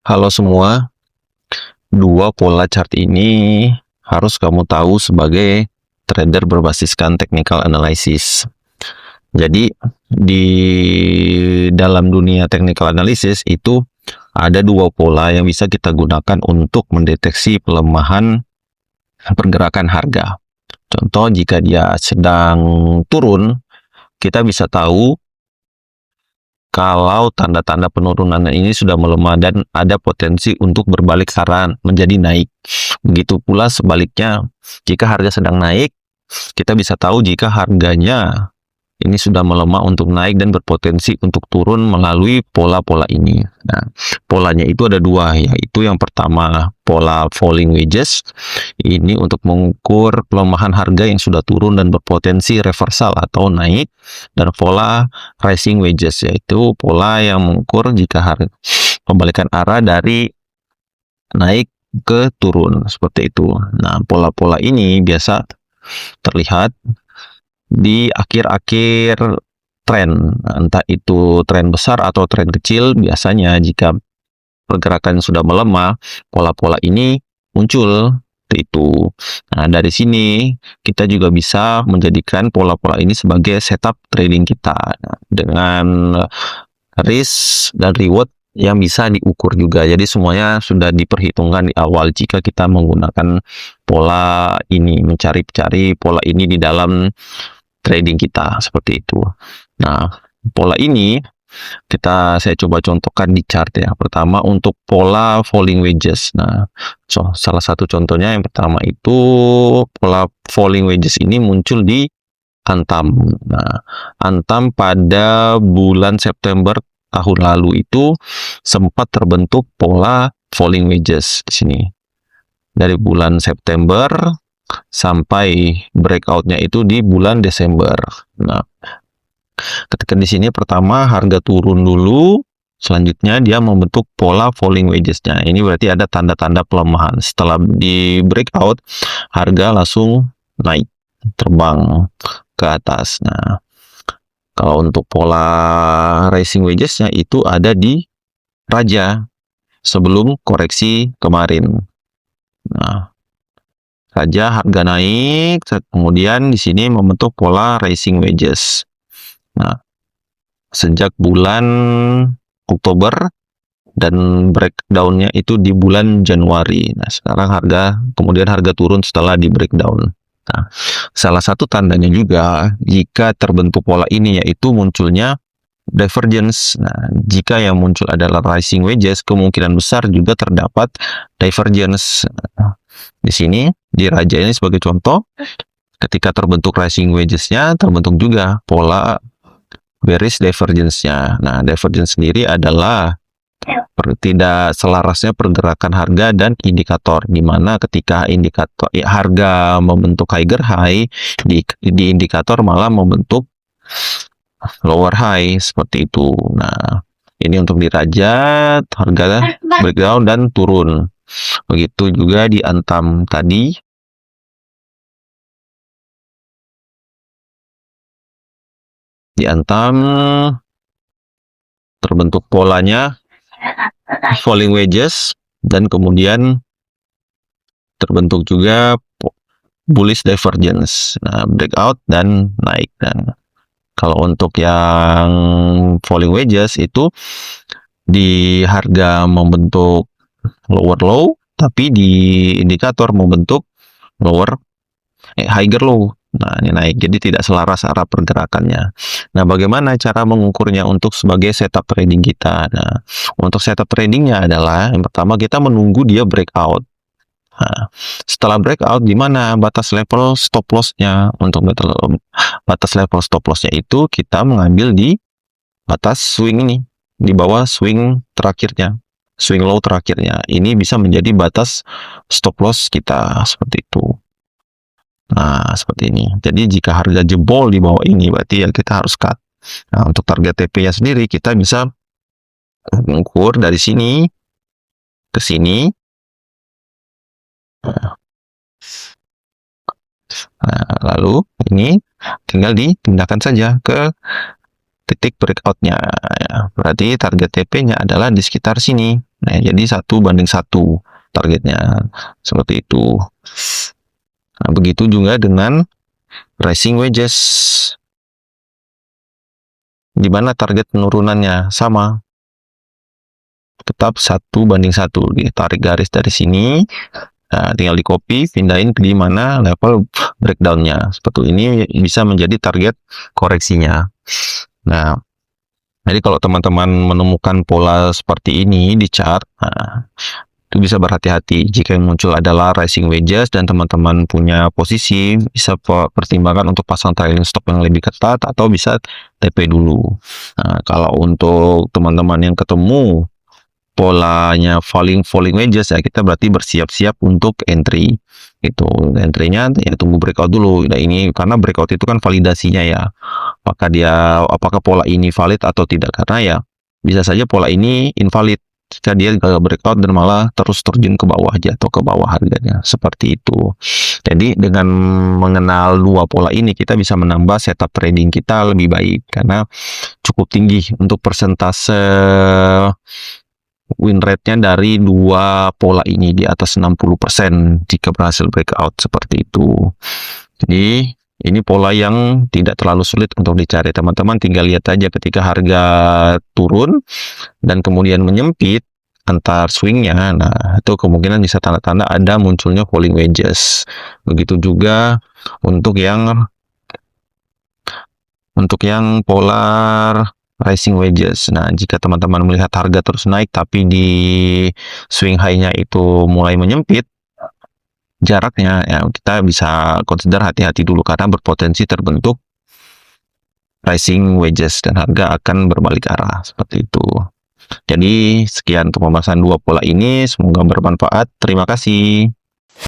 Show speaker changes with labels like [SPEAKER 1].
[SPEAKER 1] Halo semua, dua pola chart ini harus kamu tahu sebagai trader berbasiskan technical analysis. Jadi di dalam dunia technical analysis itu ada dua pola yang bisa kita gunakan untuk mendeteksi pelemahan pergerakan harga. Contoh, jika dia sedang turun, kita bisa tahu kalau tanda-tanda penurunan ini sudah melemah dan ada potensi untuk berbalik arah menjadi naik. Begitu pula sebaliknya, jika harga sedang naik, kita bisa tahu jika harganya ini sudah melemah untuk naik dan berpotensi untuk turun melalui pola-pola ini. Nah, polanya itu ada dua, yaitu yang pertama pola falling wedges. Ini untuk mengukur pelemahan harga yang sudah turun dan berpotensi reversal atau naik. Dan pola rising wedges, yaitu pola yang mengukur jika harga pembalikan arah dari naik ke turun, seperti itu. Nah, pola-pola ini biasa terlihat di akhir-akhir tren, entah itu tren besar atau tren kecil. Biasanya jika pergerakan sudah melemah, pola-pola ini muncul itu. Nah, dari sini kita juga bisa menjadikan pola-pola ini sebagai setup trading kita, dengan risk dan reward yang bisa diukur juga. Jadi semuanya sudah diperhitungkan di awal jika kita menggunakan pola ini, mencari-cari pola ini di dalam trading kita, seperti itu. Nah, pola ini saya coba contohkan di chart ya. Pertama untuk pola falling wedges. Nah, salah satu contohnya yang pertama itu pola falling wedges ini muncul di Antam. Nah, Antam pada bulan September tahun lalu itu sempat terbentuk pola falling wedges di sini. Dari bulan September sampai breakout-nya itu di bulan Desember. Nah, ketika di sini pertama harga turun dulu, selanjutnya dia membentuk pola falling wedges-nya. Ini berarti ada tanda-tanda pelemahan. Setelah di breakout, harga langsung naik, terbang ke atas. Nah, kalau untuk pola rising wedges-nya itu ada di Raja sebelum koreksi kemarin. Nah, Raja harga naik, kemudian di sini membentuk pola rising wedges. Nah, sejak bulan Oktober dan breakdown-nya itu di bulan Januari. Nah, sekarang kemudian harga turun setelah di breakdown. Nah, salah satu tandanya juga jika terbentuk pola ini yaitu munculnya divergence. Nah, jika yang muncul adalah rising wedges, kemungkinan besar juga terdapat divergence. Nah, di sini di Raja ini sebagai contoh, ketika terbentuk rising wedges-nya, terbentuk juga pola bearish divergence-nya. Nah, divergence sendiri adalah tidak selarasnya pergerakan harga dan indikator, di mana ketika harga membentuk higher high, di indikator malah membentuk lower high, seperti itu. Nah, ini untuk di Raja, harga breakdown dan turun. Begitu juga di Antam tadi. Di Antam terbentuk polanya falling wedges dan kemudian terbentuk juga bullish divergence. Nah, breakout dan naik. Dan kalau untuk yang falling wedges itu di harga membentuk lower low, tapi di indikator membentuk higher low. Nah, ini naik, jadi tidak selaras arah pergerakannya. Nah, bagaimana cara mengukurnya untuk sebagai setup trading kita? Nah, untuk setup tradingnya adalah yang pertama kita menunggu dia breakout. Nah, setelah breakout, di mana batas level stop loss-nya? Untuk batas level stop loss-nya itu kita mengambil di batas swing ini, di bawah swing terakhirnya, swing low terakhirnya. Ini bisa menjadi batas stop loss kita, seperti itu. Nah, seperti ini. Jadi jika harga jebol di bawah ini, berarti ya kita harus cut. Nah, untuk target TP-nya sendiri, kita bisa mengukur dari sini ke sini. Nah, lalu ini tinggal dipindahkan saja ke titik breakout-nya. Ya, berarti target TP-nya adalah di sekitar sini. Nah, jadi 1:1 targetnya. Seperti itu. Nah, begitu juga dengan rising wedges. Di mana target penurunannya sama. Tetap 1:1. Ditarik garis dari sini. Nah, tinggal di copy, pindahin ke di mana level breakdown-nya. Seperti ini bisa menjadi target koreksinya. Nah, jadi kalau teman-teman menemukan pola seperti ini di chart, nah, itu bisa berhati-hati. Jika yang muncul adalah rising wedges dan teman-teman punya posisi, bisa pertimbangkan untuk pasang trailing stop yang lebih ketat atau bisa TP dulu. Nah, kalau untuk teman-teman yang ketemu polanya falling wedges, ya kita berarti bersiap-siap untuk entry. Itu entry-nya ya tunggu breakout dulu. Nah, ini karena breakout itu kan validasinya ya. Apakah pola ini valid atau tidak, karena ya bisa saja pola ini invalid jika dia gagal breakout dan malah terus terjun ke bawah, jatuh ke bawah harganya. Seperti itu. Jadi dengan mengenal dua pola ini kita bisa menambah setup trading kita lebih baik karena cukup tinggi untuk persentase win rate-nya dari dua pola ini di atas 60% jika berhasil breakout seperti itu. Jadi ini pola yang tidak terlalu sulit untuk dicari. Teman-teman tinggal lihat aja ketika harga turun dan kemudian menyempit antar swingnya, nah itu kemungkinan bisa tanda-tanda ada munculnya falling wedges. Begitu juga untuk yang polar rising wedges. Nah, jika teman-teman melihat harga terus naik tapi di swing high-nya itu mulai menyempit jaraknya, ya kita bisa consider hati-hati dulu karena berpotensi terbentuk rising wedges dan harga akan berbalik arah seperti itu. Jadi sekian untuk pembahasan dua pola ini, semoga bermanfaat. Terima kasih.